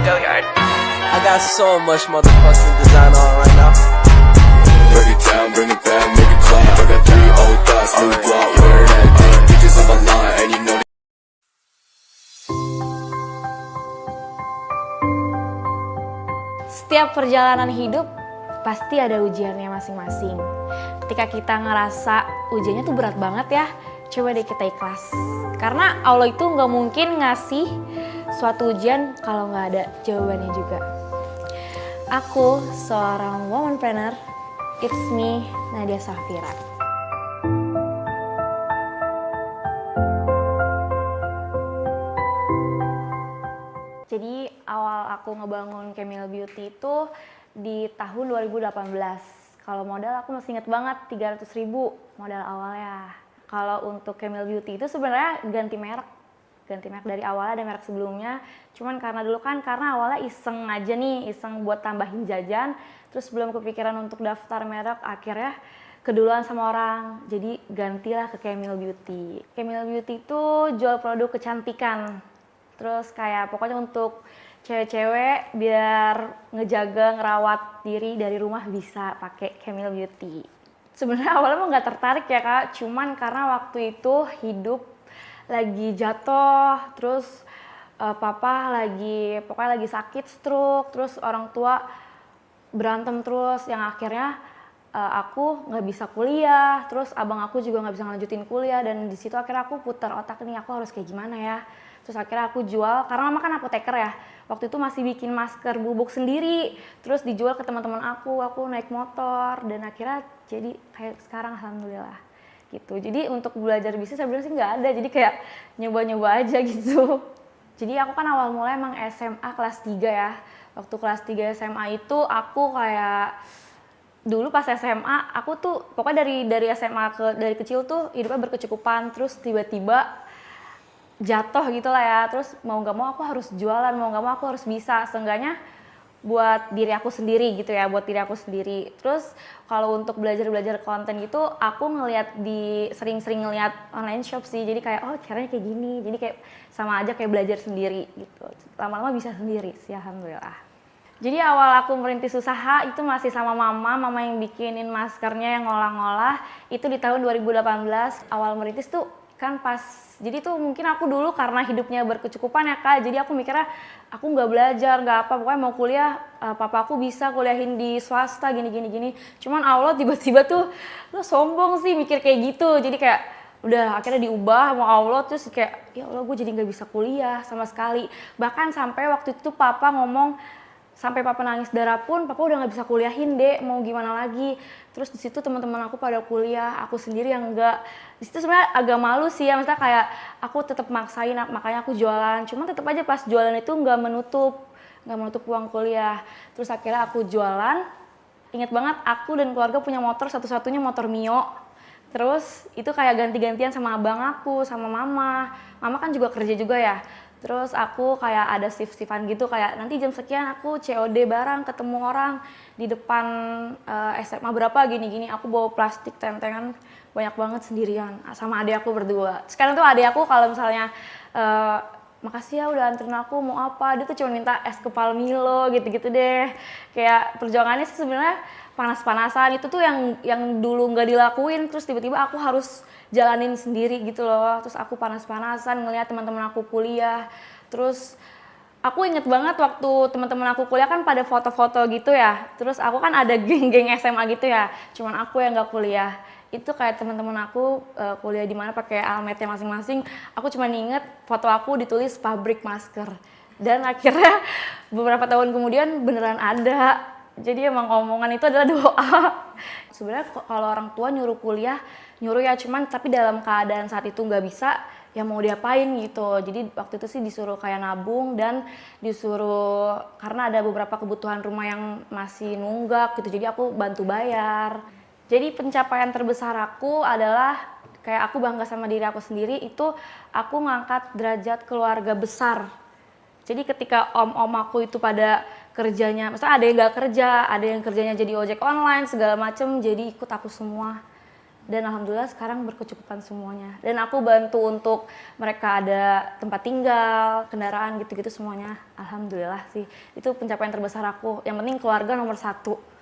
I got so much motherfucking design on right now. Break it down, bring it back, make it clap. I got 3 old thoughts, new block, where that day. Bitches on my line, and you know. Setiap perjalanan hidup pasti ada ujiannya masing-masing. Ketika kita ngerasa ujiannya tuh berat banget ya, coba deh kita ikhlas. Karena Allah itu nggak mungkin ngasih suatu ujian kalau nggak ada jawabannya juga. Aku seorang womanpreneur, it's me, Nadia Safira. Jadi awal aku ngebangun Camille Beauty itu di tahun 2018. Kalau modal aku masih inget banget, 300.000 modal awalnya. Kalau untuk Camille Beauty itu sebenarnya ganti merek dari awalnya ada merek sebelumnya. Cuman karena dulu kan karena awalnya iseng aja nih, iseng buat tambahin jajan. Terus belum kepikiran untuk daftar merek, akhirnya keduluan sama orang. Jadi gantilah ke Camille Beauty. Camille Beauty itu jual produk kecantikan. Terus kayak pokoknya untuk cewek-cewek biar ngejaga, ngerawat diri dari rumah bisa pakai Camille Beauty. Sebenarnya awalnya mah nggak tertarik ya Kak, cuman karena waktu itu hidup lagi jatuh, terus papa pokoknya lagi sakit stroke, terus orang tua berantem terus, yang akhirnya aku nggak bisa kuliah, terus abang aku juga nggak bisa ngelanjutin kuliah, dan di situ akhirnya aku putar otak nih, aku harus kayak gimana ya. Terus akhirnya aku jual, karena mama kan apoteker ya, waktu itu masih bikin masker bubuk sendiri, terus dijual ke teman-teman aku naik motor, dan akhirnya jadi kayak sekarang alhamdulillah gitu. Jadi untuk belajar bisnis sebenarnya sih nggak ada, jadi kayak nyoba-nyoba aja gitu. Jadi aku kan awal mulai emang SMA kelas 3 ya. Waktu kelas 3 SMA itu aku kayak dulu pas SMA aku tuh pokoknya dari SMA dari kecil tuh hidupnya berkecukupan, terus tiba-tiba jatuh gitu lah ya. Terus mau nggak mau aku harus jualan, mau nggak mau aku harus bisa seenggaknya buat diri aku sendiri gitu ya, buat diri aku sendiri. Terus kalau untuk belajar konten gitu, aku sering-sering ngeliat online shop sih. Jadi kayak oh caranya kayak gini. Jadi kayak sama aja kayak belajar sendiri gitu. Lama-lama bisa sendiri sih alhamdulillah. Jadi awal aku merintis usaha itu masih sama mama yang bikinin maskernya, yang ngolah-ngolah. Itu di tahun 2018. Awal merintis tuh kan pas, jadi tuh mungkin aku dulu karena hidupnya berkecukupan ya Kak, jadi aku mikirnya aku nggak belajar, nggak apa, pokoknya mau kuliah, papa aku bisa kuliahin di swasta gini. Cuman Allah tiba-tiba tuh, lo sombong sih mikir kayak gitu, jadi kayak udah akhirnya diubah sama Allah, terus kayak ya Allah gue jadi nggak bisa kuliah sama sekali. Bahkan sampai waktu itu papa ngomong, sampai papa nangis darah pun, papa udah nggak bisa kuliahin dek, mau gimana lagi. Terus di situ teman-teman aku pada kuliah, aku sendiri yang enggak. Di situ sebenarnya agak malu sih ya, maksudnya kayak aku tetap maksain, makanya aku jualan. Cuman tetap aja pas jualan itu nggak menutup uang kuliah. Terus akhirnya aku jualan. Ingat banget aku dan keluarga punya motor, satu-satunya motor Mio. Terus itu kayak ganti-gantian sama abang aku, sama mama. Mama kan juga kerja juga ya. Terus aku kayak ada shift-shiftan gitu, kayak nanti jam sekian aku COD barang, ketemu orang di depan SMA berapa gini-gini. Aku bawa plastik tentengan banyak banget sendirian sama adik aku berdua. Sekarang tuh adik aku kalau misalnya makasih ya udah anterin aku mau apa, dia tuh cuma minta es kepal Milo gitu-gitu deh. Kayak perjuangannya sih sebenarnya panas-panasan, itu tuh yang dulu nggak dilakuin, terus tiba-tiba aku harus jalanin sendiri gitu loh. Terus aku panas-panasan ngelihat teman-teman aku kuliah. Terus aku inget banget waktu teman-teman aku kuliah kan pada foto-foto gitu ya. Terus aku kan ada geng-geng SMA gitu ya. Cuman aku yang nggak kuliah. Itu kayak teman-teman aku kuliah di mana pakai almetnya masing-masing. Aku cuma inget foto aku ditulis pabrik masker. Dan akhirnya beberapa tahun kemudian beneran ada. Jadi emang omongan itu adalah doa. Sebenarnya kalau orang tua nyuruh kuliah, nyuruh ya, cuman tapi dalam keadaan saat itu nggak bisa, ya mau diapain gitu. Jadi waktu itu sih disuruh kayak nabung dan disuruh, karena ada beberapa kebutuhan rumah yang masih nunggak gitu, jadi aku bantu bayar. Jadi pencapaian terbesar aku adalah kayak aku bangga sama diri aku sendiri, itu aku ngangkat derajat keluarga besar. Jadi ketika om-om aku itu pada kerjanya, misalnya ada yang nggak kerja, ada yang kerjanya jadi ojek online segala macem, jadi ikut aku semua. Dan alhamdulillah sekarang berkecukupan semuanya. Dan aku bantu untuk mereka ada tempat tinggal, kendaraan gitu-gitu semuanya. Alhamdulillah sih. Itu pencapaian terbesar aku. Yang penting keluarga nomor 1.